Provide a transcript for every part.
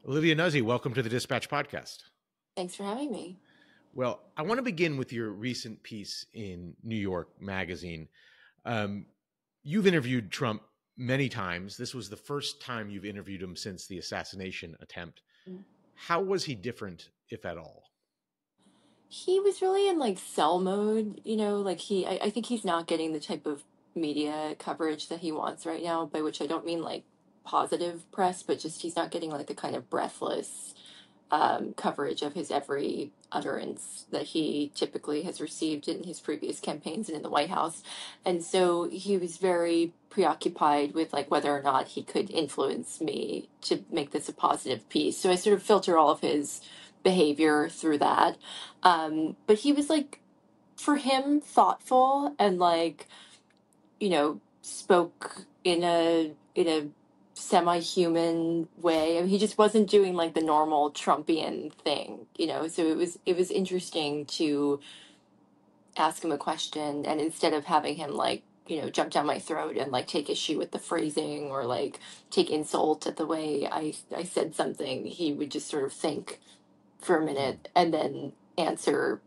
Olivia Nuzzi, welcome to the Dispatch podcast. Thanks for having me. Well, I want to begin with your recent piece in New York Magazine. You've interviewed Trump many times. This was the first time you've interviewed him since the assassination attempt. How was he different, if at all? He was really in like cell mode, I think he's not getting the type of media coverage that he wants right now, by which I don't mean like positive press, but just he's not getting like the kind of breathless coverage of his every utterance that he typically has received in his previous campaigns and in the White House. And so he was very preoccupied with like whether or not he could influence me to make this a positive piece. So I sort of filter all of his behavior through that. But he was like, for him, thoughtful and like, spoke in a semi-human way. I mean, he just wasn't doing like the normal Trumpian thing, so it was interesting to ask him a question, and instead of having him like, jump down my throat and like take issue with the phrasing or like take insult at the way I said something, he would just sort of think for a minute and then answer,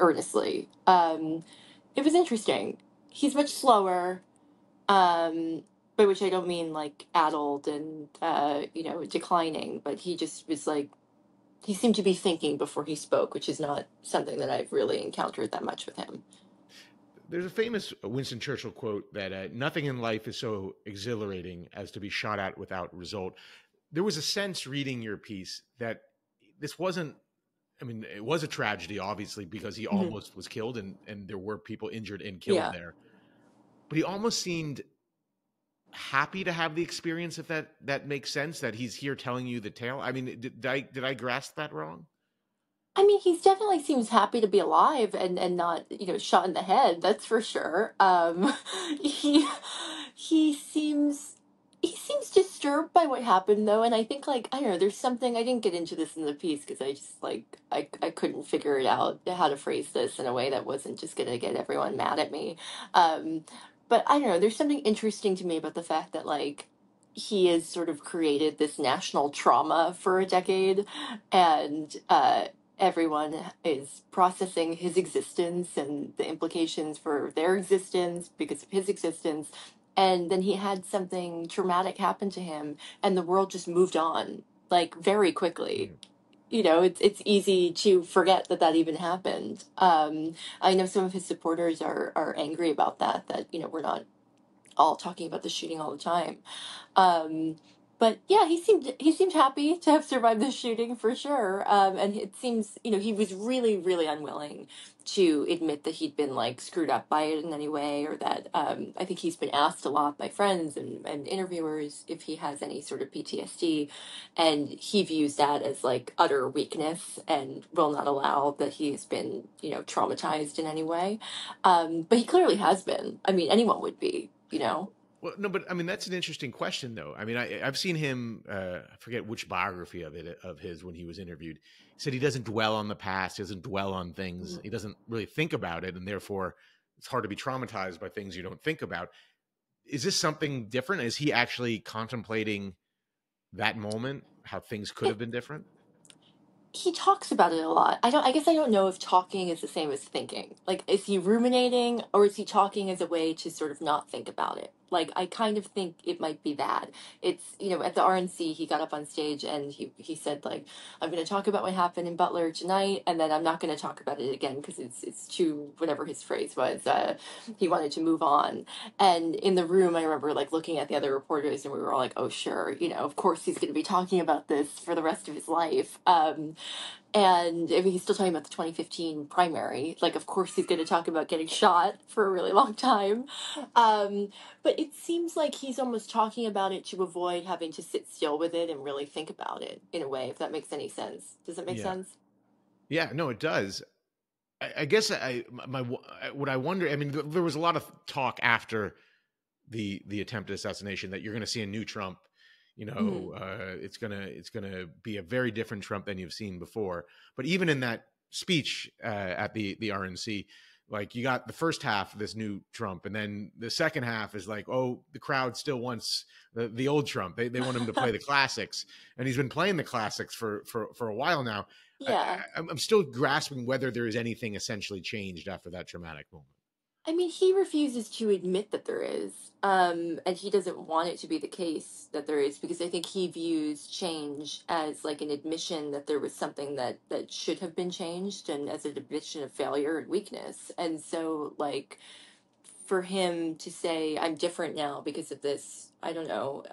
earnestly. It was interesting. He's much slower, by which I don't mean like addled and, declining, but he just was like, he seemed to be thinking before he spoke, which is not something that I've really encountered that much with him. There's a famous Winston Churchill quote that nothing in life is so exhilarating as to be shot at without result. There was a sense reading your piece that this wasn't, I mean, it was a tragedy, obviously, because he almost was killed and there were people injured and killed there. But he almost seemed happy to have the experience, if that makes sense, that he's here telling you the tale. I mean, did I grasp that wrong? I mean, he definitely seems happy to be alive and not, shot in the head. That's for sure. He he seems he seems disturbed by what happened though, and I think like I don't know. There's something I didn't get into this in the piece because I just like I couldn't figure it out how to phrase this in a way that wasn't just gonna get everyone mad at me. Um, but I don't know. There's something interesting to me about the fact that like he has sort of created this national trauma for a decade, and everyone is processing his existence and the implications for their existence because of his existence. And then he had something traumatic happen to him, and the world just moved on like very quickly. It's easy to forget that even happened. I know some of his supporters are angry about that we're not all talking about the shooting all the time. Um, but yeah, he seemed happy to have survived the shooting for sure. And it seems, he was really, really unwilling to admit that he'd been like screwed up by it in any way, or that I think he's been asked a lot by friends and interviewers if he has any sort of PTSD, and he views that as like utter weakness and will not allow that he's been, traumatized in any way. But he clearly has been. I mean, anyone would be. Well, no, but I mean, that's an interesting question, though. I mean, I've seen him, I forget which biography of his when he was interviewed. He said he doesn't dwell on the past, he doesn't dwell on things. He doesn't really think about it. And therefore, it's hard to be traumatized by things you don't think about. Is this something different? Is he actually contemplating that moment, how things could have been different? He talks about it a lot. I guess I don't know if talking is the same as thinking. Like, is he ruminating or is he talking as a way to sort of not think about it? Like, I kind of think it might be that. It's, at the RNC, he got up on stage and he said, like, I'm going to talk about what happened in Butler tonight, and then I'm not going to talk about it again because it's too, whatever his phrase was, he wanted to move on. And in the room, I remember, like, looking at the other reporters, and we were all like, oh, sure, of course he's going to be talking about this for the rest of his life. And I mean, he's still talking about the 2015 primary. Like, of course, he's going to talk about getting shot for a really long time. But it seems like he's almost talking about it to avoid having to sit still with it and really think about it in a way, if that makes any sense. Does it make sense? Yeah, no, it does. I guess what I wonder, I mean, there was a lot of talk after the attempted assassination that you're going to see a new Trump. It's gonna be a very different Trump than you've seen before. But even in that speech at the RNC, Like you got the first half of this new Trump, and then the second half is like, oh, the crowd still wants the old Trump. They want him to play the classics, and he's been playing the classics for a while now. Yeah. I'm still grasping whether there is anything essentially changed after that dramatic moment. I mean, he refuses to admit that there is. And he doesn't want it to be the case that there is, because I think he views change as like an admission that there was something that should have been changed, and as an admission of failure and weakness. And so, like, for him to say, I'm different now because of this, I don't know,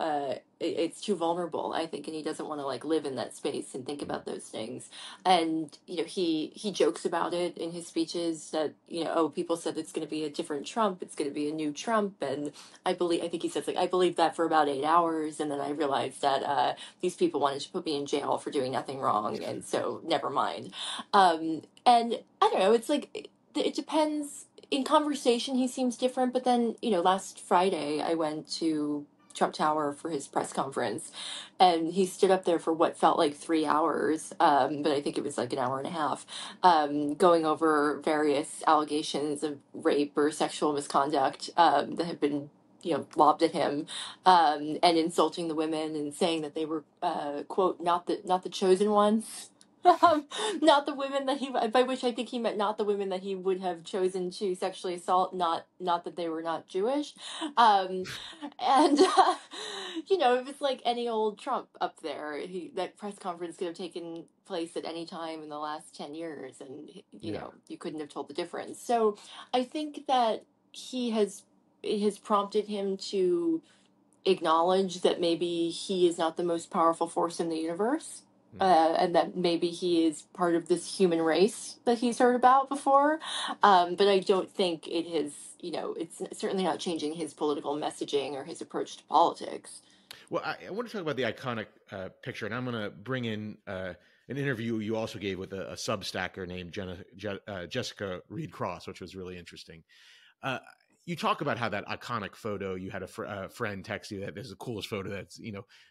it's too vulnerable, I think, and he doesn't want to like live in that space and think about those things. And he jokes about it in his speeches that, oh, people said it's going to be a different Trump, it's going to be a new Trump. And I think he says, like, I believed that for about 8 hours, and then I realized that these people wanted to put me in jail for doing nothing wrong, and so never mind. And I don't know, it's like, it depends. In conversation, he seems different, but then, last Friday, I went to Trump Tower for his press conference, and he stood up there for what felt like 3 hours, but I think it was like an hour and a half, going over various allegations of rape or sexual misconduct that have been lobbed at him, and insulting the women and saying that they were, quote, not the chosen ones. Not the women that by which I think he meant not the women that he would have chosen to sexually assault, not that they were not Jewish. And it was like any old Trump up there. That press conference could have taken place at any time in the last 10 years, and you couldn't have told the difference. So I think that it has prompted him to acknowledge that maybe he is not the most powerful force in the universe. And that maybe he is part of this human race that he's heard about before. But I don't think it has, it's certainly not changing his political messaging or his approach to politics. Well, I want to talk about the iconic picture, and I'm going to bring in an interview you also gave with a Substacker named Jessica Reed Cross, which was really interesting. You talk about how that iconic photo, you had a friend text you that this is the coolest photo. That's,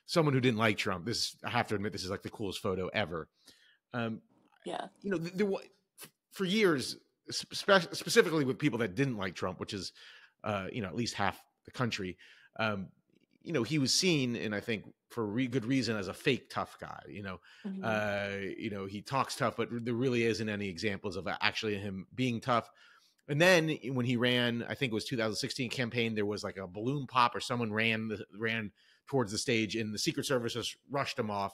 someone who didn't like Trump. I have to admit, this is like the coolest photo ever. Yeah. For years, specifically with people that didn't like Trump, which is, at least half the country, he was seen, and I think for good reason, as a fake tough guy. Mm-hmm. He talks tough, but there really isn't any examples of actually him being tough. And then when he ran, I think it was 2016 campaign, there was like a balloon pop, or someone ran towards the stage, and the Secret Service just rushed him off.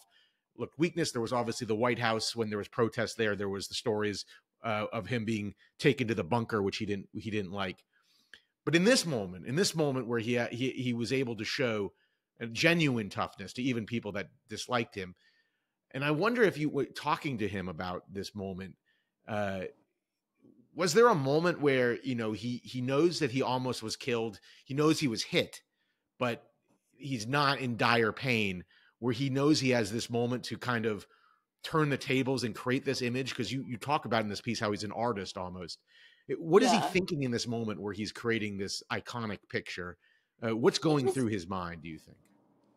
Looked weakness. There was obviously the White House when there was protests there. There was the stories of him being taken to the bunker, which he didn't like. But in this moment where he was able to show a genuine toughness to even people that disliked him, and I wonder if you were talking to him about this moment. Was there a moment where, he knows that he almost was killed? He knows he was hit, but he's not in dire pain, where he knows he has this moment to kind of turn the tables and create this image? Because you talk about in this piece how he's an artist almost. What is he thinking in this moment where he's creating this iconic picture? What's going through his mind, do you think?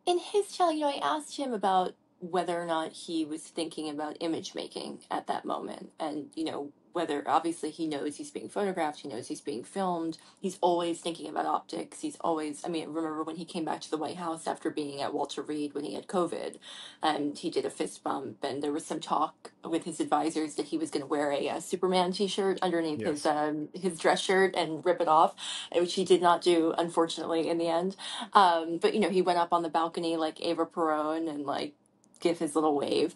In his telling, I asked him about whether or not he was thinking about image making at that moment. And, whether obviously he knows he's being photographed, he knows he's being filmed. He's always thinking about optics. Remember when he came back to the White House after being at Walter Reed when he had COVID, and he did a fist bump, and there was some talk with his advisors that he was going to wear a Superman t-shirt underneath his dress shirt and rip it off, which he did not do, unfortunately, in the end. But he went up on the balcony like Eva Peron and like give his little wave.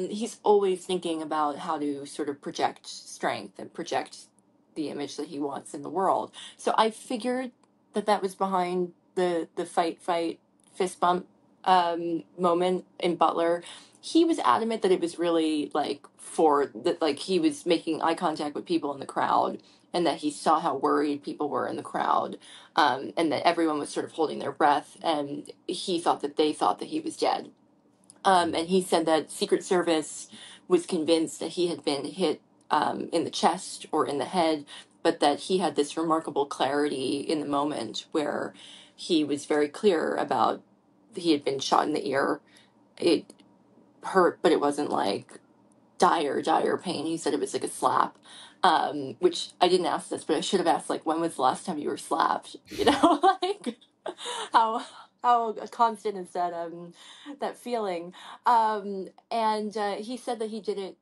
He's always thinking about how to sort of project strength and project the image that he wants in the world. So I figured that was behind the fight fist bump moment in Butler. He was adamant that it was really like he was making eye contact with people in the crowd, and that he saw how worried people were in the crowd, and that everyone was sort of holding their breath, and he thought that they thought that he was dead. And he said that Secret Service was convinced that he had been hit in the chest or in the head, but that he had this remarkable clarity in the moment where he was very clear about he had been shot in the ear. It hurt, but it wasn't like dire pain. He said it was like a slap, which I didn't ask this, but I should have asked, like, when was the last time you were slapped? You know, like how how constant is that that feeling? And he said that he did it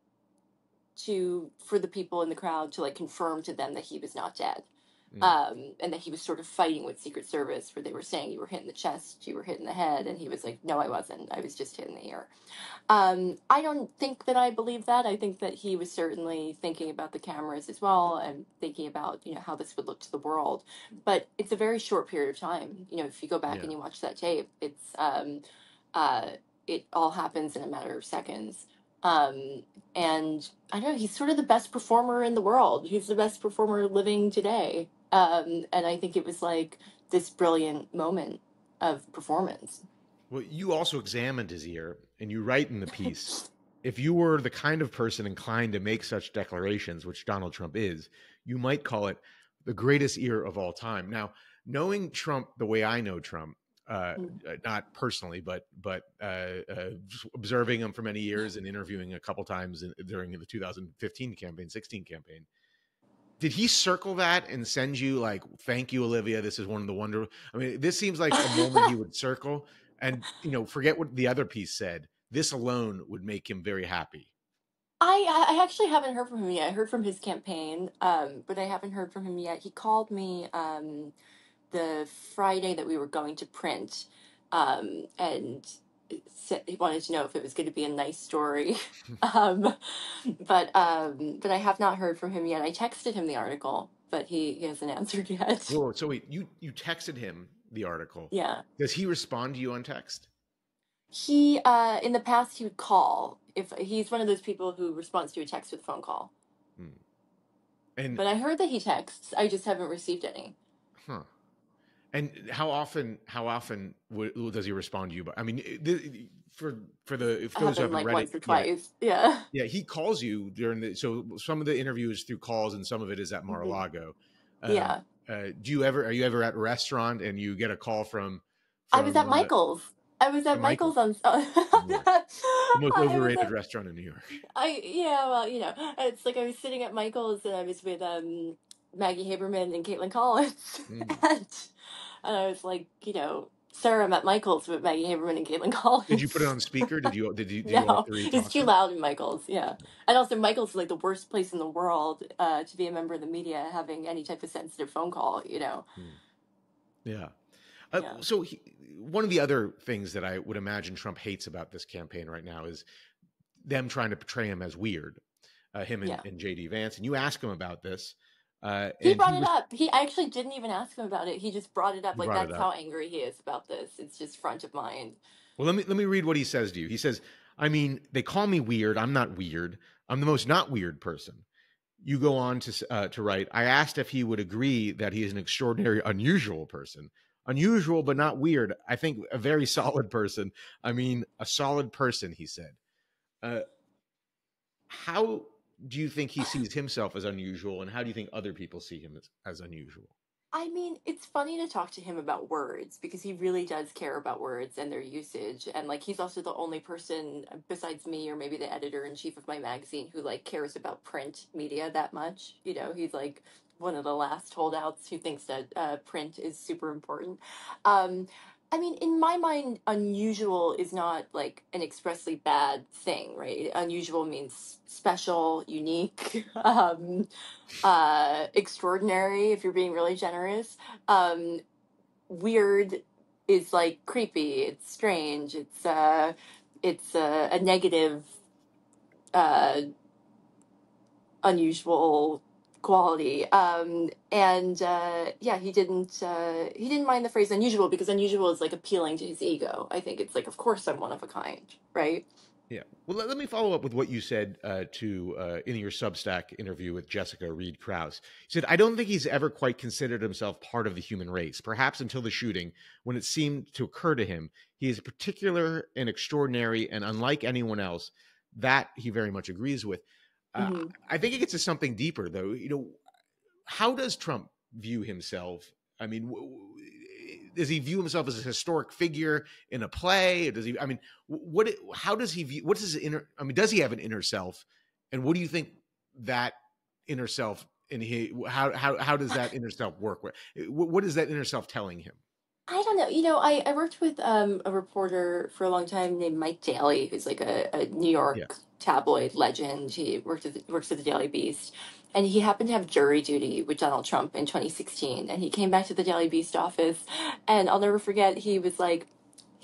for the people in the crowd to like confirm to them that he was not dead. And that he was sort of fighting with Secret Service, where they were saying you were hit in the chest, you were hit in the head, and he was like, no, I wasn't. I was just hit in the ear. I don't think that I believe that. I think that he was certainly thinking about the cameras as well, and thinking about, you know, how this would look to the world. But it's a very short period of time. You know, if you go back and you watch that tape, it's it all happens in a matter of seconds. And I don't know, he's sort of the best performer in the world. He's the best performer living today. And I think it was like this brilliant moment of performance. Well, you also examined his ear, and you write in the piece, if you were the kind of person inclined to make such declarations, which Donald Trump is, you might call it the greatest ear of all time. Now, knowing Trump the way I know Trump, not personally, but just observing him for many years and interviewing a couple times during the 2015 campaign, 16 campaign. Did he circle that and send you like, thank you, Olivia, this is one of the wonder. I mean, this seems like a moment he would circle and, you know, forget what the other piece said. This alone would make him very happy. I actually haven't heard from him yet. I heard from his campaign, but I haven't heard from him yet. He called me the Friday that we were going to print, and he wanted to know if it was going to be a nice story. But I have not heard from him yet. I texted him the article, but he hasn't answered yet. Whoa, so wait, you texted him the article? Yeah. Does he respond to you on text? He in the past he would call. If he's one of those people who responds to a text with a phone call. But I heard that he texts. I just haven't received any. Huh. And how often does he respond to you? I mean, for those who haven't like read once it, or twice. Yeah. He calls you so some of the interviews through calls and some of it is at Mar-a-Lago. Yeah. Are you ever at a restaurant and you get a call from I was at Michael's. I was at Michael's on the most overrated restaurant in New York. Well, you know, it's like I was sitting at Michael's and I was with Maggie Haberman and Caitlin Collins, and I was like, you know, sir, I'm at Michael's with Maggie Haberman and Caitlin Collins. Did you put it on speaker? Did you No, it's too loud in Michael's. Yeah, and also Michael's is like the worst place in the world to be a member of the media having any type of sensitive phone call. You know. Yeah. So one of the other things that I would imagine Trump hates about this campaign right now is them trying to portray him as weird, him and J.D. Vance. And you ask him about this. He brought it up. I actually didn't even ask him about it. He just brought it up. Like, that's how angry he is about this. It's just front of mind. Well, let me read what he says to you. He says, I mean, they call me weird. I'm not weird. I'm the most not weird person. You go on to write, I asked if he would agree that he is an extraordinary, unusual person. Unusual, but not weird. I think a very solid person. I mean, a solid person, he said. How do you think he sees himself as unusual, and how do you think other people see him as unusual? I mean, it's funny to talk to him about words because he really does care about words and their usage. And like, he's also the only person besides me or maybe the editor-in-chief of my magazine who like cares about print media that much. You know, he's like one of the last holdouts who thinks that print is super important. I mean, in my mind, unusual is not like an expressly bad thing, right? Unusual means special, unique, extraordinary, if you're being really generous. Weird is like creepy, it's strange, it's a negative, unusual quality. He didn't mind the phrase unusual because unusual is like appealing to his ego. I think it's like, of course I'm one of a kind, right? Yeah. Well, let me follow up with what you said in your Substack interview with Jessica Reed Krause. You said, I don't think he's ever quite considered himself part of the human race, perhaps until the shooting, when it seemed to occur to him he is particular and extraordinary and unlike anyone else. That he very much agrees with. I think it gets to something deeper, though. You know, how does Trump view himself? I mean, does he view himself as a historic figure in a play? Or does he? I mean, how does he view? What's his inner? I mean, does he have an inner self? And what do you think that inner self and how does that inner self work? What is that inner self telling him? I don't know. I worked with a reporter for a long time named Mike Daly, who's like a New Yeah. York tabloid legend. He works at the Daily Beast. And he happened to have jury duty with Donald Trump in 2016. And he came back to the Daily Beast office. And I'll never forget, he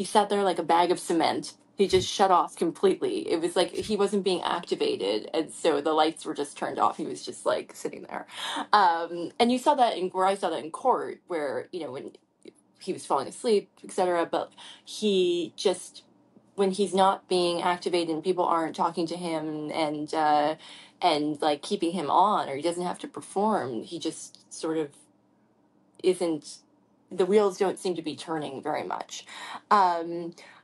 sat there like a bag of cement. He just shut off completely. It was like he wasn't being activated. And so the lights were just turned off. He was just like sitting there. And you saw that where I saw that in court, where, when he was falling asleep, etc. But he just, when he's not being activated and people aren't talking to him and like keeping him on, or he doesn't have to perform, he just sort of isn't. The wheels don't seem to be turning very much.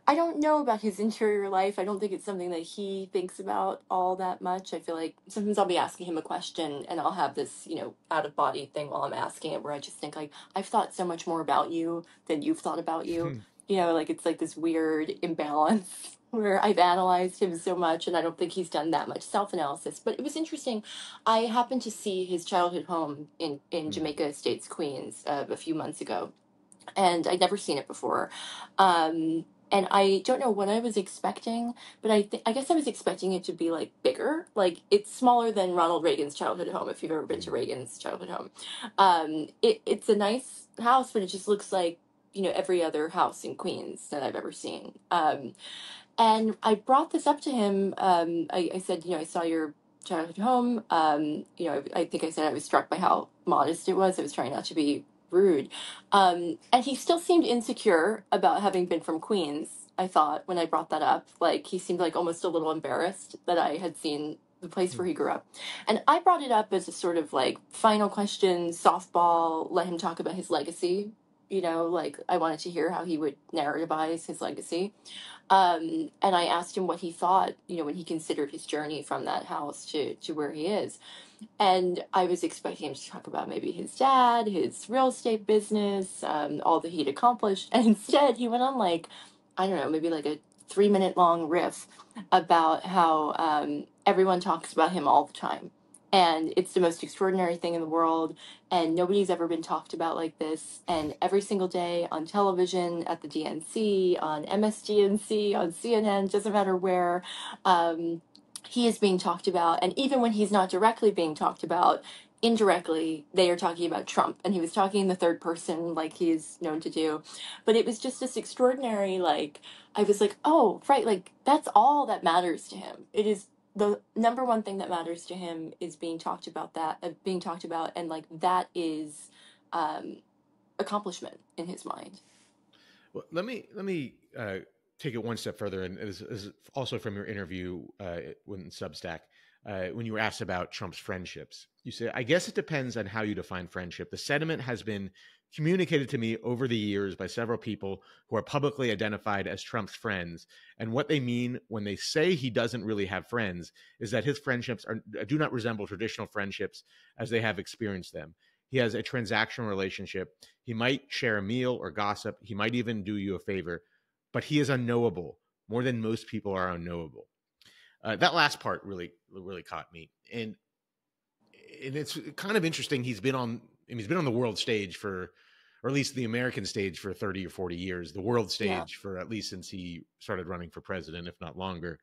I don't know about his interior life. I don't think it's something that he thinks about all that much. I feel like sometimes I'll be asking him a question and I'll have this, out of body thing while I'm asking it where I just think like, I've thought so much more about you than you've thought about you. Like it's like this weird imbalance where I've analyzed him so much and I don't think he's done that much self-analysis. But it was interesting. I happened to see his childhood home in Jamaica Estates, Queens, a few months ago. And I'd never seen it before. And I don't know what I was expecting, but I guess I was expecting it to be like bigger. Like it's smaller than Ronald Reagan's childhood home. If you've ever been to Reagan's childhood home, it's a nice house, but it just looks like every other house in Queens that I've ever seen. And I brought this up to him. I said, I saw your childhood home. I think I said I was struck by how modest it was. I was trying not to be rude. And he still seemed insecure about having been from Queens, I thought, when I brought that up. Like, he seemed like almost a little embarrassed that I had seen the place where he grew up. And I brought it up as a sort of like final question, softball, let him talk about his legacy. Like I wanted to hear how he would narrativize his legacy. And I asked him what he thought, when he considered his journey from that house to where he is. And I was expecting him to talk about maybe his dad, his real estate business, all that he'd accomplished. And instead, he went on like, I don't know, maybe like a 3-minute long riff about how everyone talks about him all the time. And it's the most extraordinary thing in the world. And nobody's ever been talked about like this. And every single day on television, at the DNC, on MSDNC, on CNN, doesn't matter where, he is being talked about. And even when he's not directly being talked about, indirectly, they are talking about Trump. And he was talking in the third person like he is known to do. But it was just this extraordinary, like, I was like, oh, right, like, that's all that matters to him. It is the number one thing that matters to him is being talked about, and like that is accomplishment in his mind. Well, let me take it one step further, and this is also from your interview in Substack when you were asked about Trump's friendships. You said, "I guess it depends on how you define friendship. The sentiment has been communicated to me over the years by several people who are publicly identified as Trump's friends, and what they mean when they say he doesn't really have friends is that his friendships do not resemble traditional friendships as they have experienced them. He has a transactional relationship. He might share a meal or gossip. He might even do you a favor, but he is unknowable more than most people are unknowable." That last part really caught me, and it's kind of interesting. He's been on the world stage or at least the American stage, for 30 or 40 years. The world stage for at least since he started running for president, if not longer.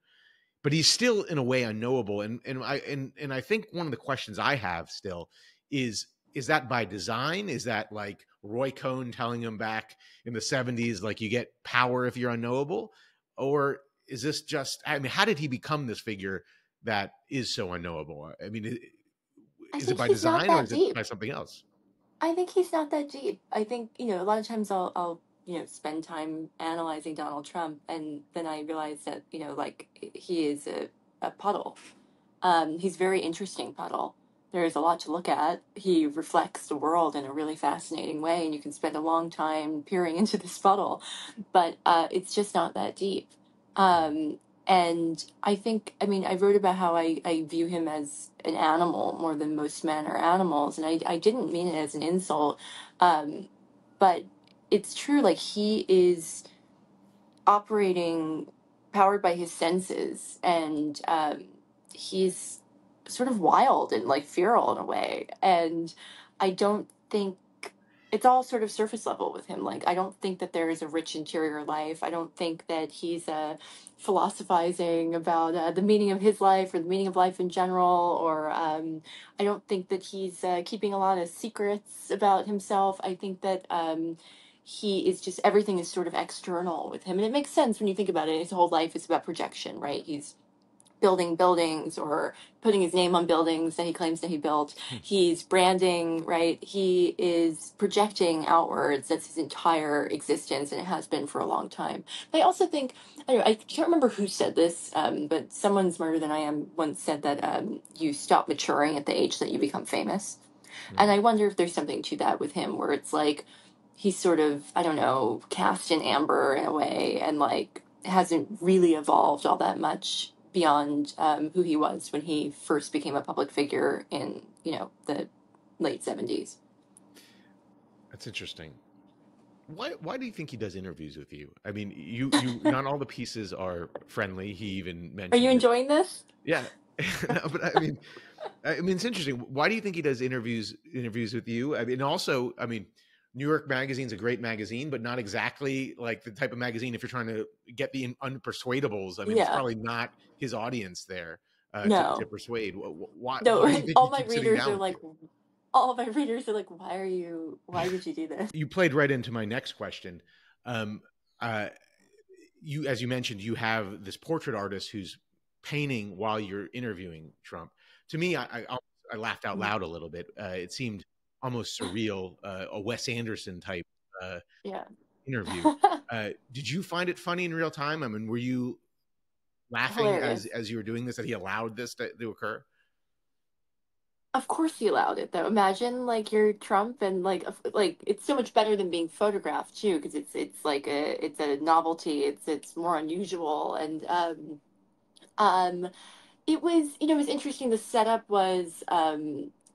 But he's still in a way unknowable, and I think one of the questions I have still is that by design? Is that like Roy Cohn telling him back in the 70s, like you get power if you're unknowable? Or is this just, I mean, how did he become this figure that is so unknowable? I mean, is it by design or is it by something else? I think he's not that deep. I think, a lot of times I'll spend time analyzing Donald Trump and then I realize that, like he is a puddle. He's a very interesting puddle. There's a lot to look at. He reflects the world in a really fascinating way, and you can spend a long time peering into this puddle, but it's just not that deep. And I think, I wrote about how I view him as an animal more than most men are animals, and I didn't mean it as an insult, but it's true, like he is operating powered by his senses, and he's sort of wild and like feral in a way. And I don't think it's all sort of surface level with him. Like, I don't think that there is a rich interior life. I don't think that he's philosophizing about the meaning of his life or the meaning of life in general. Or I don't think that he's keeping a lot of secrets about himself. I think that he is just, everything is sort of external with him. And it makes sense when you think about it. His whole life is about projection, right? He's building buildings or putting his name on buildings that he claims that he built. He's branding, right? He is projecting outwards. That's his entire existence, and it has been for a long time. But I also think, I can't remember who said this, but someone smarter than I am once said that you stop maturing at the age that you become famous. And I wonder if there's something to that with him, where it's like he's sort of, I don't know, cast in amber in a way, and like hasn't really evolved all that much beyond who he was when he first became a public figure in, the late 70s. That's interesting. Why do you think he does interviews with you? I mean, you not all the pieces are friendly. He even mentioned. Are you enjoying this? Yeah. But I mean it's interesting. Why do you think he does interviews with you? I mean, also, New York Magazine's a great magazine, but not exactly like the type of magazine if you're trying to get the unpersuadables. It's probably not his audience there to persuade. Why do you think all my readers are like, why did you do this? You played right into my next question. You, as you mentioned, you have this portrait artist who's painting while you're interviewing Trump. To me, I laughed out loud a little bit. It seemed almost surreal, a Wes Anderson type interview. Did you find it funny in real time? Were you laughing as you were doing this, that he allowed this to occur? Of course he allowed it, though. Imagine like you're Trump, and like it's so much better than being photographed too, because it's like it's a novelty. It's more unusual, and it was, it was interesting. The setup was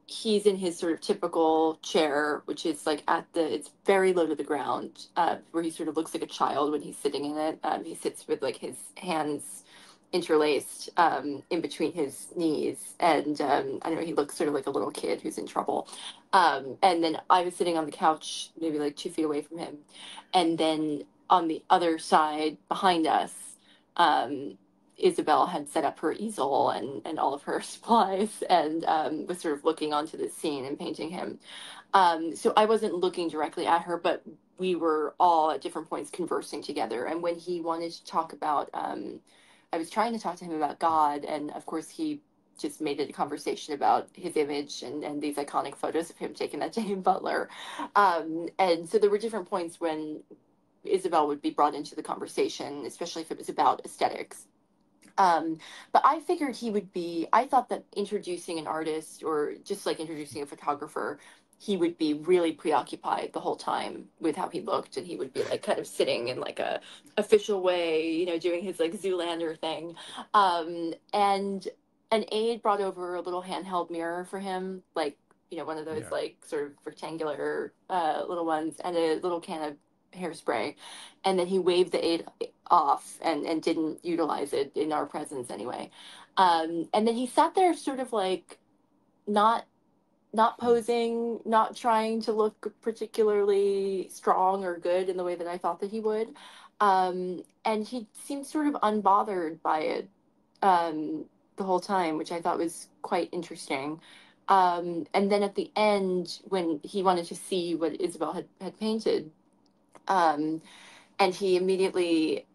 he's in his sort of typical chair, which is like it's very low to the ground, where he sort of looks like a child when he's sitting in it. He sits with like his hands interlaced in between his knees, and I don't know, he looks sort of like a little kid who's in trouble. And then I was sitting on the couch, maybe like 2 feet away from him, and then on the other side behind us, Isabel had set up her easel and all of her supplies, and was sort of looking onto the scene and painting him. So I wasn't looking directly at her, but we were all at different points conversing together. And when he wanted to talk about, I was trying to talk to him about God, and of course he just made it a conversation about his image and these iconic photos of him taken that day in Butler. And so there were different points when Isabel would be brought into the conversation, especially if it was about aesthetics. But I figured I thought that introducing an artist, or just like introducing a photographer, he would be really preoccupied the whole time with how he looked, and he would be like kind of sitting in like a official way, doing his like Zoolander thing. And an aide brought over a little handheld mirror for him, like, one of those like sort of rectangular little ones, and a little can of hairspray. And then he waved the aide off and didn't utilize it in our presence anyway. And then he sat there sort of like not posing, not trying to look particularly strong or good in the way that I thought that he would. And he seemed sort of unbothered by it the whole time, which I thought was quite interesting. And then at the end, when he wanted to see what Isabel had painted, and he immediately,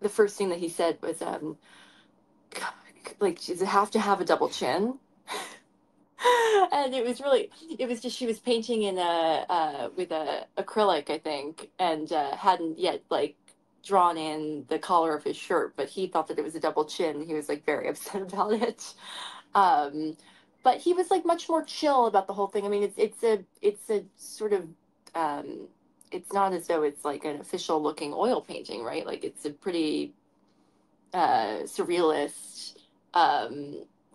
the first thing that he said was, like, does it have to have a double chin? And it was just, she was painting with a acrylic, I think, and hadn't yet like drawn in the collar of his shirt, but he thought that it was a double chin. He was like very upset about it. But he was like much more chill about the whole thing. It's a sort of, it's not as though it's like an official looking oil painting, right? Like it's a pretty surrealist,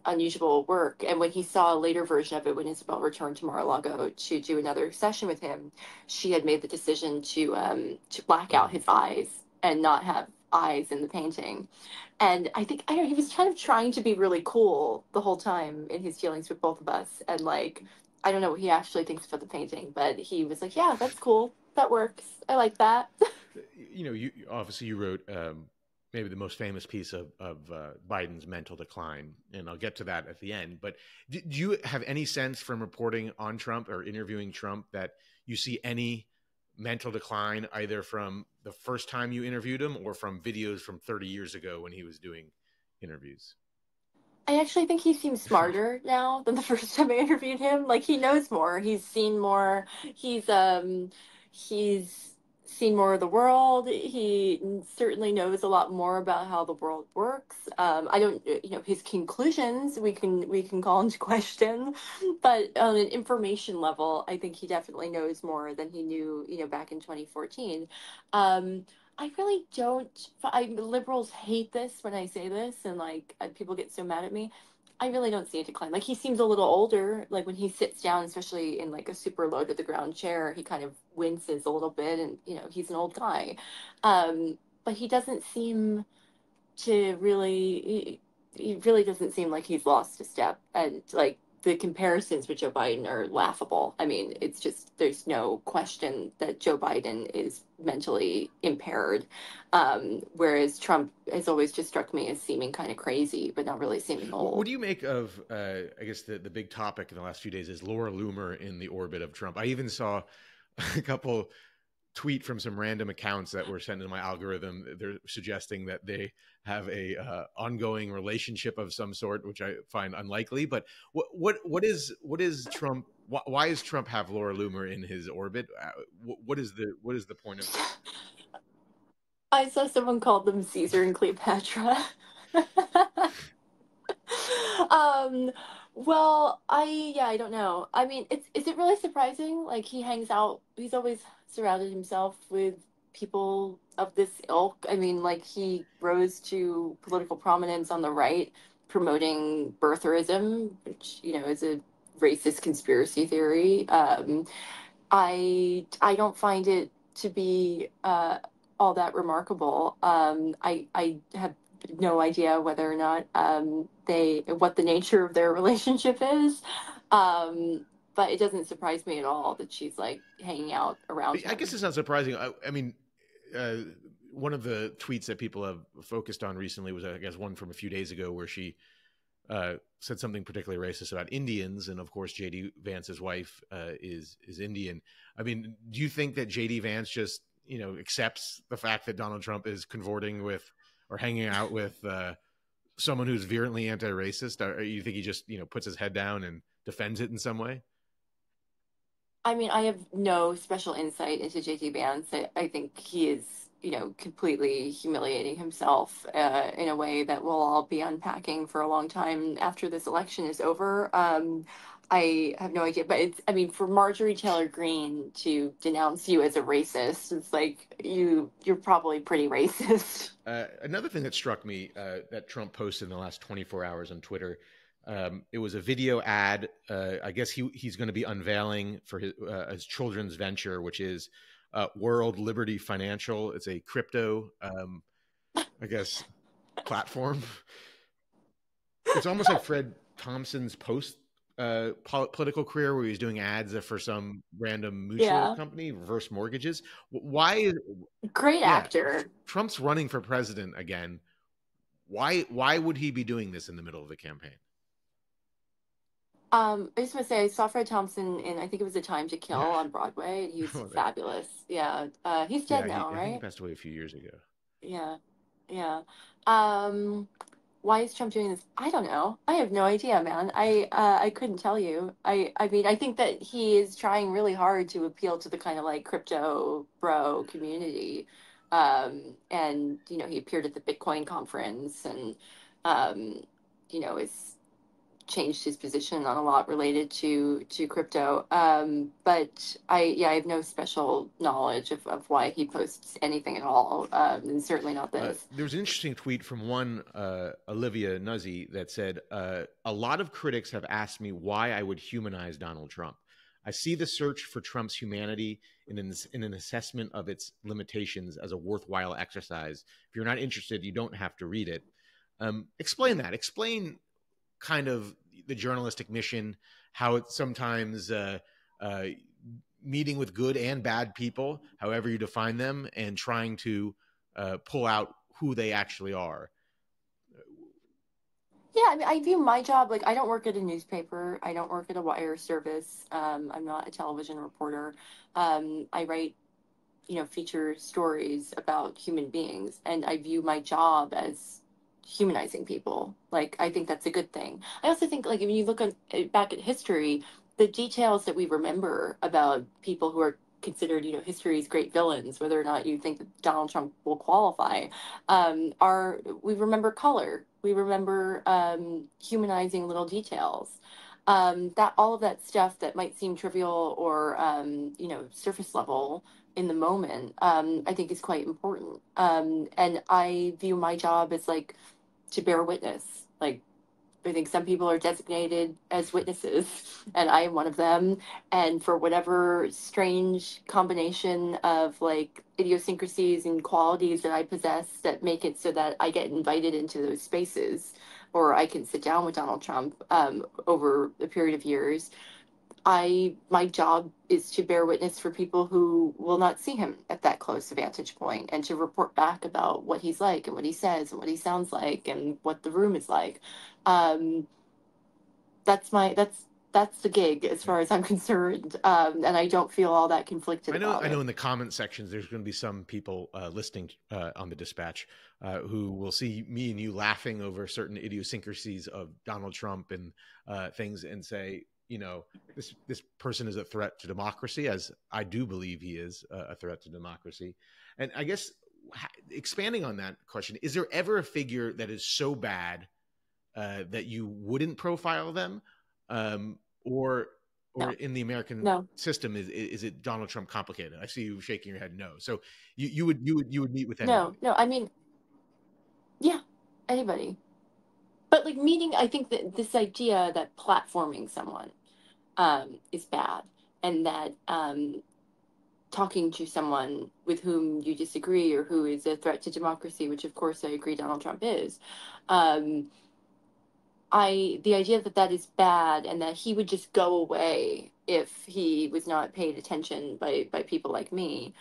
unusual work. And when he saw a later version of it, when Isabel returned to Mar-a-Lago to do another session with him, she had made the decision to black out his eyes and not have eyes in the painting. And I think, I don't know, he was kind of trying to be really cool the whole time in his dealings with both of us. And like, I don't know what he actually thinks about the painting, but he was like, yeah, that's cool. That works. I like that. You obviously you wrote maybe the most famous piece of Biden's mental decline, and I'll get to that at the end. But do you have any sense from reporting on Trump or interviewing Trump that you see any mental decline either from the first time you interviewed him or from videos from 30 years ago when he was doing interviews? I actually think he seems smarter now than the first time I interviewed him. Like he knows more. He's seen more. He's seen more of the world. He certainly knows a lot more about how the world works. I don't, his conclusions we can call into question, but on an information level, I think he definitely knows more than he knew, back in 2014. I really don't. Liberals hate this when I say this, and like people get so mad at me. I really don't see a decline. Like he seems a little older. Like when he sits down, especially in like a super low to the ground chair, he kind of winces a little bit, and he's an old guy. But he doesn't seem to really. He really doesn't seem like he's lost a step, and like the comparisons with Joe Biden are laughable. I mean, it's just there's no question that Joe Biden is mentally impaired, whereas Trump has always just struck me as seeming kind of crazy, but not really seeming What old. do you make of, I guess, the big topic in the last few days is Laura Loomer in the orbit of Trump? I even saw a couple tweet from some random accounts that were sent in my algorithm. They're suggesting that they have a ongoing relationship of some sort, which I find unlikely. But what is Trump? Why is Trump have Laura Loomer in his orbit? What is the point of this? I saw someone called them Caesar and Cleopatra. um, well, I don't know. I mean, is it really surprising? Like he hangs out. He's always surrounded himself with people of this ilk. I mean, like he rose to political prominence on the right, promoting birtherism, which is a racist conspiracy theory. I don't find it to be all that remarkable. I have no idea whether or not they what the nature of their relationship is, but it doesn't surprise me at all that she's like hanging out around I guess him. it's not surprising. I mean, uh, one of the tweets that people have focused on recently was, I guess, one from a few days ago where she said something particularly racist about Indians, and of course, JD Vance's wife is Indian. I mean, do you think that JD Vance just accepts the fact that Donald Trump is cavorting with or hanging out with someone who's virulently anti-racist, or you think he just puts his head down and defends it in some way? I mean, I have no special insight into JT Vance. I think he is, completely humiliating himself in a way that we'll all be unpacking for a long time after this election is over. I have no idea, but I mean, for Marjorie Taylor Greene to denounce you as a racist, it's like you're probably pretty racist. Another thing that struck me that Trump posted in the last 24 hours on Twitter, it was a video ad. I guess he's going to be unveiling for his children's venture, which is World Liberty Financial. It's a crypto, I guess, platform. It's almost like Fred Thompson's post political career where he's doing ads for some random mutual Yeah, company, reverse mortgages. Why? great Yeah, actor. Trump's running for president again. Why would he be doing this in the middle of the campaign? I just want to say I saw Fred Thompson in I think it was A Time to Kill Yeah. on Broadway, and he was fabulous. Yeah, he's dead Yeah, now, I think he right? passed away a few years ago. Yeah, yeah. Um, why is Trump doing this? I don't know. I have no idea, man. I couldn't tell you. I mean, I think that he is trying really hard to appeal to the kind of like crypto bro community. And he appeared at the Bitcoin conference and is changed his position on a lot related to crypto. But I have no special knowledge of why he posts anything at all, and certainly not this. There was an interesting tweet from one Olivia Nuzzi that said, "A lot of critics have asked me why I would humanize Donald Trump. I see the search for Trump's humanity in an assessment of its limitations as a worthwhile exercise. If you're not interested, you don't have to read it. Explain that. Explain kind of the journalistic mission, how it's sometimes meeting with good and bad people, however you define them, and trying to pull out who they actually are. Yeah, I mean, I view my job like I don't work at a newspaper. I don't work at a wire service. I'm not a television reporter. I write, feature stories about human beings, and I view my job as humanizing people. Like, I think that's a good thing. I also think, like, when you look back at history, the details that we remember about people who are considered, history's great villains, whether or not you think that Donald Trump will qualify, are we remember color, we remember humanizing little details. That all of that stuff that might seem trivial or surface level in the moment, I think is quite important. And I view my job as like to bear witness. Like, I think some people are designated as witnesses, and I am one of them. And for whatever strange combination of like idiosyncrasies and qualities that I possess that make it so that I get invited into those spaces, or I can sit down with Donald Trump over a period of years, my job is to bear witness for people who will not see him at that close a vantage point, and to report back about what he's like and what he says and what he sounds like and what the room is like. Um, that's the gig as far as I'm concerned, and I don't feel all that conflicted about I know it. in the comment sections, there's going to be some people listening on the Dispatch who will see me and you laughing over certain idiosyncrasies of Donald Trump and things, and say, this person is a threat to democracy, as I do believe he is a threat to democracy. And I guess expanding on that question, is there ever a figure that is so bad that you wouldn't profile them, or No, in the American no, system, is it Donald Trump complicated? I see you shaking your head no. So you would meet with no, anybody. no. I mean, yeah, anybody. But like meeting, I think that this idea that platforming someone is bad, and that talking to someone with whom you disagree or who is a threat to democracy, which of course I agree Donald Trump is, um, the idea that that is bad and that he would just go away if he was not paid attention by people like me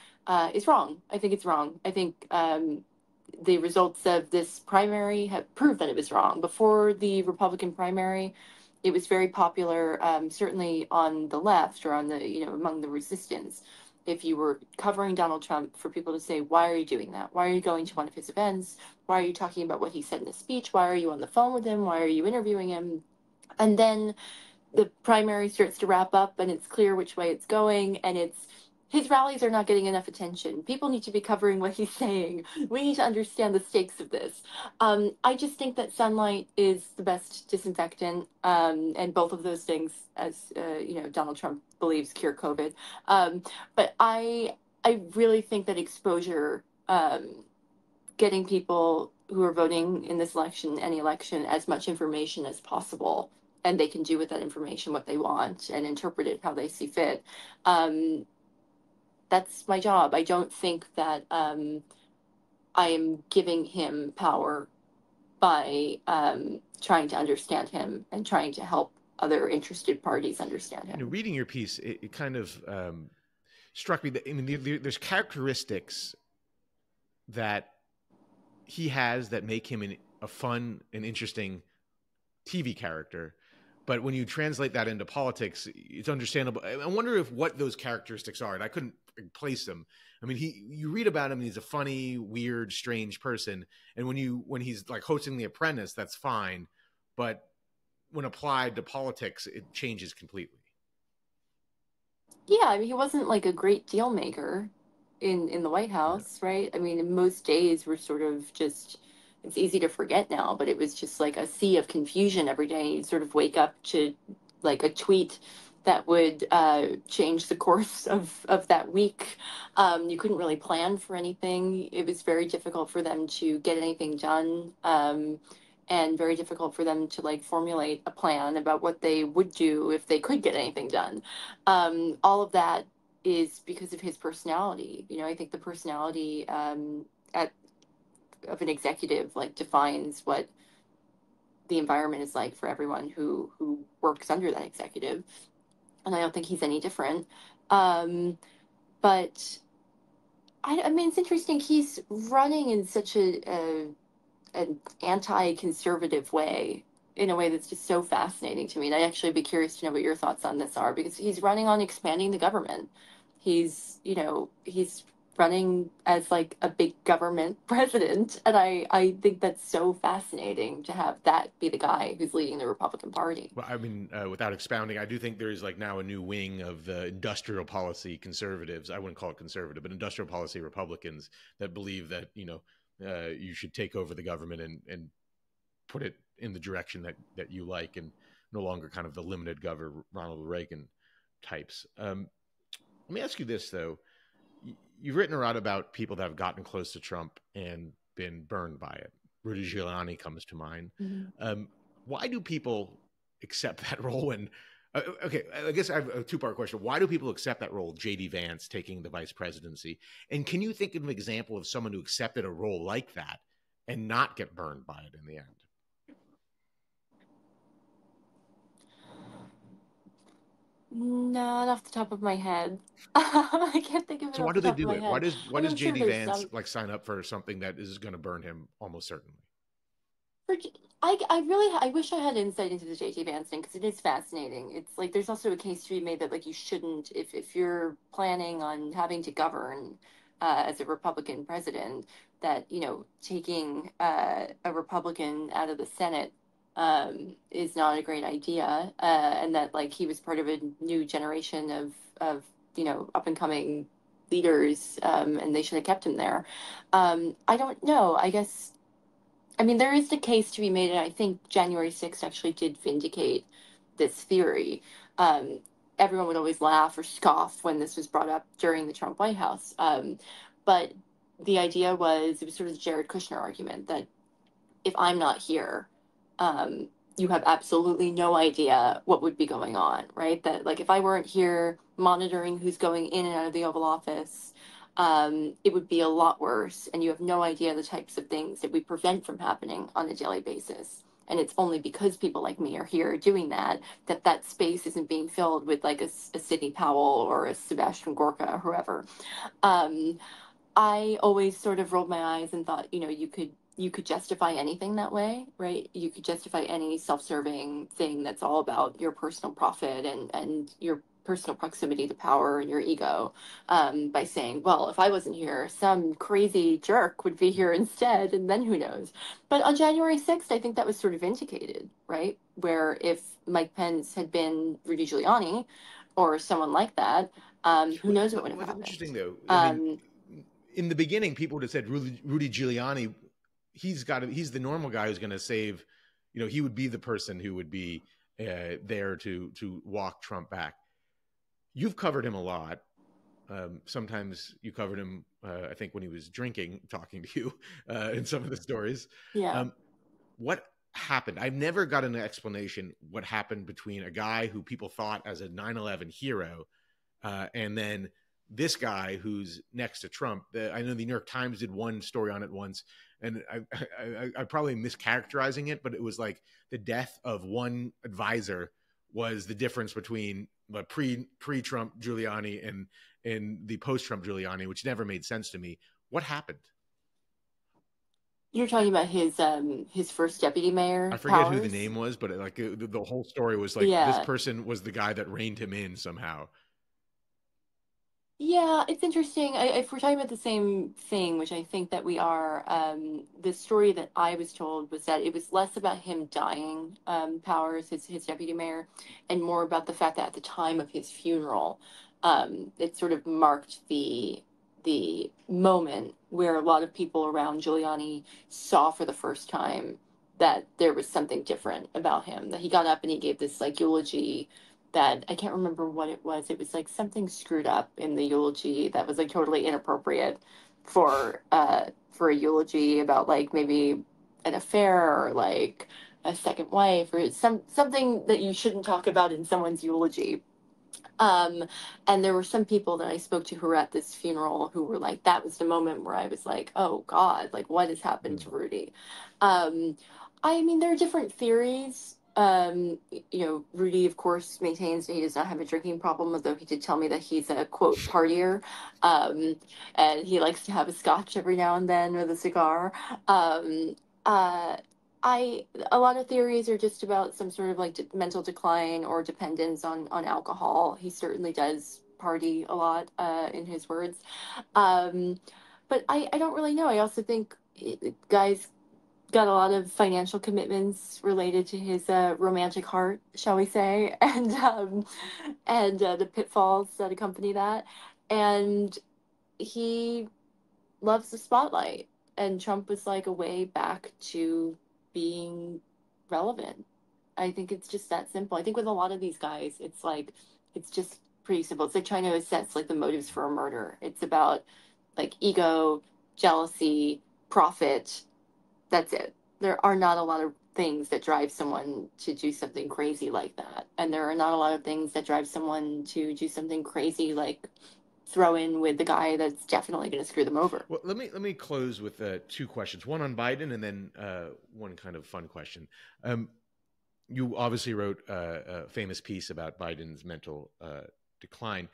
is wrong. I think it's wrong. I think the results of this primary have proved that it was wrong. Before the Republican primary, it was very popular, certainly on the left or on the, among the resistance. If you were covering Donald Trump, for people to say, why are you doing that? Why are you going to one of his events? Why are you talking about what he said in his speech? Why are you on the phone with him? Why are you interviewing him? And then the primary starts to wrap up and it's clear which way it's going, and it's his rallies are not getting enough attention. People need to be covering what he's saying. We need to understand the stakes of this. I just think that sunlight is the best disinfectant, and both of those things, as Donald Trump believes, cure COVID. But I really think that exposure, getting people who are voting in this election, any election, as much information as possible, and they can do with that information what they want and interpret it how they see fit. Um, that's my job. I don't think that I am giving him power by trying to understand him and trying to help other interested parties understand him. Reading your piece, it kind of struck me that, I mean, there's characteristics that he has that make him a fun and interesting TV character. But when you translate that into politics, it's understandable. I wonder if what those characteristics are, and I couldn't place them. I mean, you read about him, and he's a funny, weird, strange person. And when he's like hosting The Apprentice, that's fine. But when applied to politics, it changes completely. Yeah, I mean, he wasn't like a great deal maker in the White House, right? I mean, most days were sort of just, it's easy to forget now, but it was just like a sea of confusion every day. You'd sort of wake up to like a tweet that would change the course of that week. You couldn't really plan for anything. It was very difficult for them to get anything done. and very difficult for them to like formulate a plan about what they would do if they could get anything done. All of that is because of his personality. You know, I think the personality at of an executive like defines what the environment is like for everyone who works under that executive, and I don't think he's any different. But I mean, it's interesting. He's running in such an anti-conservative way, in a way that's just so fascinating to me. And I'd actually be curious to know what your thoughts on this are, because he's running on expanding the government. He's running as like a big government president. And I think that's so fascinating to have that be the guy who's leading the Republican Party. Well, I mean, without expounding, I do think there's like now a new wing of the industrial policy conservatives. I wouldn't call it conservative, but industrial policy Republicans that believe that, you should take over the government and put it in the direction that you like, and no longer kind of the limited governor Ronald Reagan types. Let me ask you this, though. You've written a lot about people that have gotten close to Trump and been burned by it. Rudy Giuliani comes to mind. Mm-hmm. Why do people accept that role when okay, I guess I have a two-part question. Why do people accept that role, J.D. Vance taking the vice presidency? And can you think of an example of someone who accepted a role like that and not get burned by it in the end? Not off the top of my head. I can't think of it So why off do the they top of do my it? head. Why I mean, does I'm sure J.D. there's Vance some. like sign up for something that is going to burn him almost certainly? I really I wish I had insight into the JT Vance thing, because it is fascinating. It's like there's also a case to be made that like you shouldn't, if you're planning on having to govern as a Republican president, that taking a Republican out of the Senate is not a great idea, and that like he was part of a new generation of up and coming leaders, and they should have kept him there. I don't know. I guess, I mean, there is the case to be made, and I think January 6th actually did vindicate this theory. Um, Everyone would always laugh or scoff when this was brought up during the Trump White House. But the idea was, it was sort of the Jared Kushner argument that if I'm not here, um, you have absolutely no idea what would be going on, right? That like if I weren't here monitoring who's going in and out of the Oval Office, it would be a lot worse, and you have no idea the types of things that we prevent from happening on a daily basis. And it's only because people like me are here doing that that space isn't being filled with like a Sidney Powell or a Sebastian Gorka or whoever. Um, I always sort of rolled my eyes and thought, you could justify anything that way, right? You could justify any self-serving thing that's all about your personal profit and your personal proximity to power and your ego, by saying, well, if I wasn't here, some crazy jerk would be here instead, and then who knows? But on January 6th, I think that was sort of vindicated, right? Where if Mike Pence had been Rudy Giuliani or someone like that, who knows what would have What's happened? interesting though, I mean, Um, in the beginning, people would have said Rudy Giuliani, he's the normal guy who's going to save, he would be the person who would be there to walk Trump back. You've covered him a lot. Sometimes you covered him, I think, when he was drinking, talking to you in some of the stories. yeah. What happened? I've never got an explanation what happened between a guy who people thought as a 9/11 hero and then this guy who's next to Trump. I know the New York Times did one story on it once, and I probably mischaracterizing it, but it was like the death of one advisor was the difference between the pre-Trump Giuliani and the post-Trump Giuliani, which never made sense to me. What happened? You're talking about his first deputy I mayor forget who the powers? name was, but like the whole story was like this Yeah. person was the guy that reined him in somehow. Yeah, it's interesting. If we're talking about the same thing, which I think that we are, the story that I was told was that it was less about him dying, Powers, his deputy mayor, and more about the fact that at the time of his funeral, it sort of marked the moment where a lot of people around Giuliani saw for the first time that there was something different about him. That he got up and he gave this like eulogy that I can't remember what it was. It was like something screwed up in the eulogy that was like totally inappropriate for a eulogy about like maybe an affair or like a second wife or something that you shouldn't talk about in someone's eulogy. Um, and there were some people that I spoke to who were at this funeral who were like, that was the moment where I was like, oh God, like what has happened to Rudy? Um, I mean, there are different theories. Rudy, of course, maintains that he does not have a drinking problem, although he did tell me that he's a quote partier. Um, and he likes to have a scotch every now and then with a cigar. Um, uh, I A lot of theories are just about some sort of like mental decline or dependence on alcohol. He certainly does party a lot, in his words. Um, but I don't really know. I also think guys got a lot of financial commitments related to his romantic heart, shall we say, and the pitfalls that accompany that. And he loves the spotlight. And Trump was like a way back to being relevant. I think it's just that simple. I think with a lot of these guys, it's like, it's just pretty simple. It's like trying to assess like the motives for a murder. It's about like ego, jealousy, profit. That's it. There are not a lot of things that drive someone to do something crazy like that. And there are not a lot of things that drive someone to do something crazy like throw in with the guy that's definitely going to screw them over. Well, let me close with two questions. One on Biden, and then one kind of fun question. You obviously wrote a famous piece about Biden's mental decline.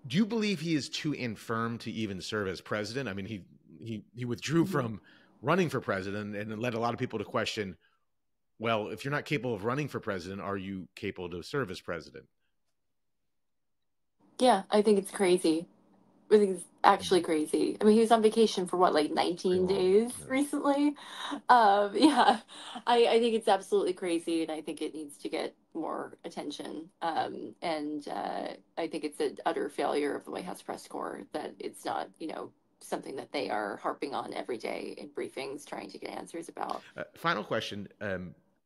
Do you believe he is too infirm to even serve as president? I mean, he withdrew from running for president and led a lot of people to question, well, if you're not capable of running for president, are you capable to serve as president? Yeah, I think it's crazy. I think it's actually crazy. I mean, he was on vacation for what, like Pretty 19 long. days Yeah. recently? Yeah, I think it's absolutely crazy, and I think it needs to get more attention. And I think it's an utter failure of the White House press corps that it's not, something that they are harping on every day in briefings, trying to get answers about. Final question.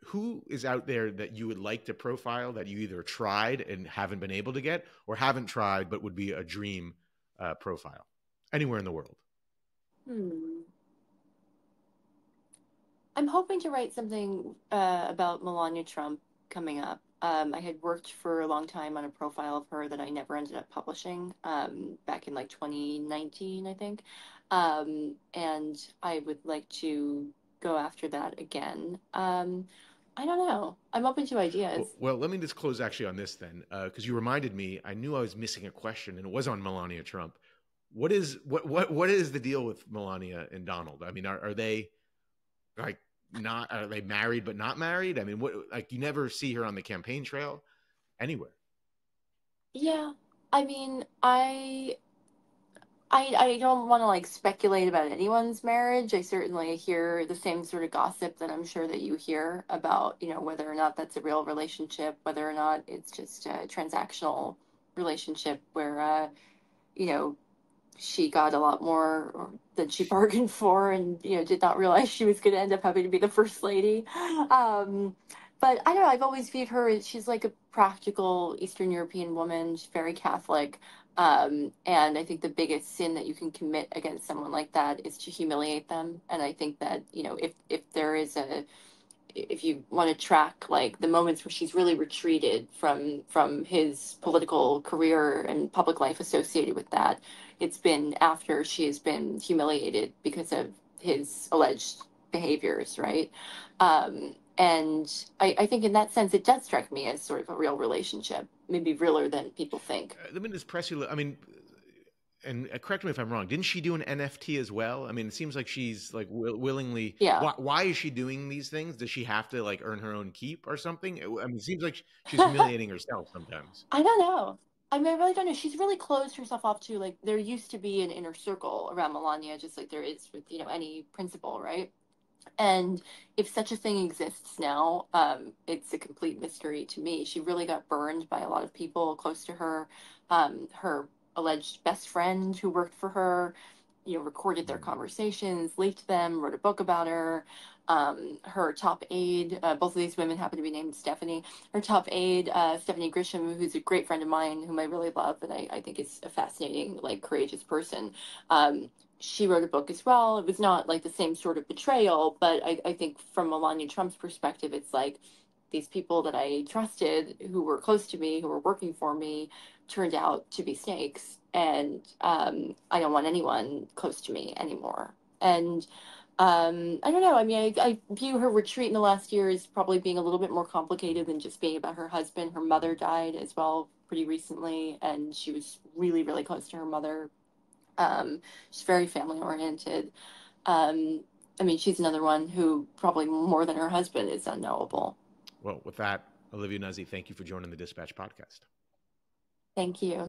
Who is out there that you would like to profile that you either tried and haven't been able to get, or haven't tried but would be a dream profile anywhere in the world? Hmm. I'm hoping to write something about Melania Trump coming up. I had worked for a long time on a profile of her that I never ended up publishing, back in like 2019, I think. And I would like to go after that again. I don't know. I'm open to ideas. Well, let me just close actually on this then, because you reminded me. I knew I was missing a question, and it was on Melania Trump. What is the deal with Melania and Donald? I mean, are they like not? Are they married but not married? I mean, what, like, you never see her on the campaign trail anywhere. Yeah. I mean, I don't want to like speculate about anyone's marriage. I certainly hear the same sort of gossip that I'm sure that you hear about, whether or not that's a real relationship, whether or not it's just a transactional relationship where, you know, she got a lot more than she bargained for and, did not realize she was going to end up having to be the first lady. Um, but I don't know, I've always viewed her as she's like a practical Eastern European woman. She's very Catholic. And I think the biggest sin that you can commit against someone like that is to humiliate them. And I think that, if there is if you want to track like the moments where she's really retreated from his political career and public life associated with that, it's been after she has been humiliated because of his alleged behaviors, right? And I think in that sense, it does strike me as sort of a real relationship, maybe realer than people think. Let me just press you. I mean, and correct me if I'm wrong. Didn't she do an NFT as well? I mean, it seems like she's like willingly. Yeah. Why is she doing these things? Does she have to like earn her own keep or something? I mean, it seems like she's humiliating herself sometimes. I don't know. I mean, I really don't know. She's really closed herself off to like there used to be an inner circle around Melania, just like there is with any principal, right? And if such a thing exists now, it's a complete mystery to me. She really got burned by a lot of people close to her. Her alleged best friend who worked for her, recorded their conversations, leaked them, wrote a book about her. Her top aide, both of these women happen to be named Stephanie. Her top aide, Stephanie Grisham, who's a great friend of mine, whom I really love, and I think is a fascinating, like, courageous person. she wrote a book as well. It was not like the same sort of betrayal, but I think from Melania Trump's perspective, it's like these people that I trusted, who were close to me, who were working for me, turned out to be snakes, and I don't want anyone close to me anymore. And I don't know. I mean, I view her retreat in the last year as probably being a little bit more complicated than just being about her husband. Her mother died as well pretty recently, and she was really, really close to her mother. She's very family oriented. I mean, she's another one who probably more than her husband is unknowable. Well, with that, Olivia Nuzzi, thank you for joining the Dispatch podcast. Thank you.